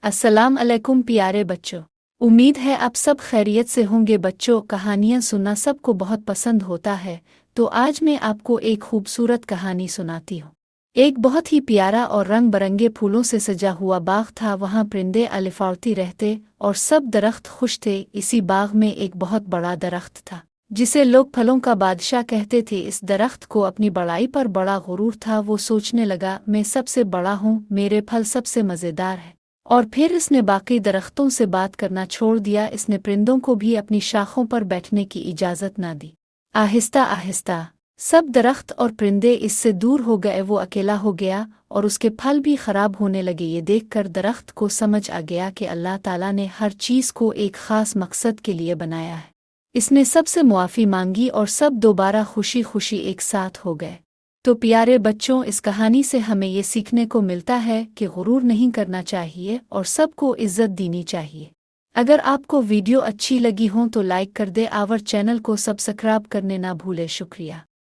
अस्सलाम अलैकुम प्यारे बच्चों। उम्मीद है आप सब खैरियत से होंगे। बच्चों, कहानियाँ सुनना सबको बहुत पसंद होता है, तो आज मैं आपको एक खूबसूरत कहानी सुनाती हूँ। एक बहुत ही प्यारा और रंग बरंगे फूलों से सजा हुआ बाग था। वहाँ परिंदे अलिफार्ती रहते और सब दरख्त खुश थे। इसी बाग में एक बहुत बड़ा दरख्त था जिसे लोग फलों का बादशाह कहते थे। इस दरख्त को अपनी बड़ाई पर बड़ा गुरूर था। वो सोचने लगा, मैं सबसे बड़ा हूँ, मेरे फल सबसे मज़ेदार है। और फिर इसने बाकी दरख्तों से बात करना छोड़ दिया। इसने परिंदों को भी अपनी शाखों पर बैठने की इजाज़त न दी। आहिस्ता आहिस्ता सब दरख्त और परिंदे इससे दूर हो गए। वो अकेला हो गया और उसके फल भी खराब होने लगे। ये देखकर दरख्त को समझ आ गया कि अल्लाह ताला ने हर चीज़ को एक ख़ास मकसद के लिए बनाया है। इसने सबसे मुआफ़ी मांगी और सब दोबारा खुशी खुशी एक साथ हो गए। तो प्यारे बच्चों, इस कहानी से हमें ये सीखने को मिलता है कि गुरूर नहीं करना चाहिए और सबको इज्जत देनी चाहिए। अगर आपको वीडियो अच्छी लगी हो तो लाइक कर दे और चैनल को सब्सक्राइब करने ना भूले। शुक्रिया।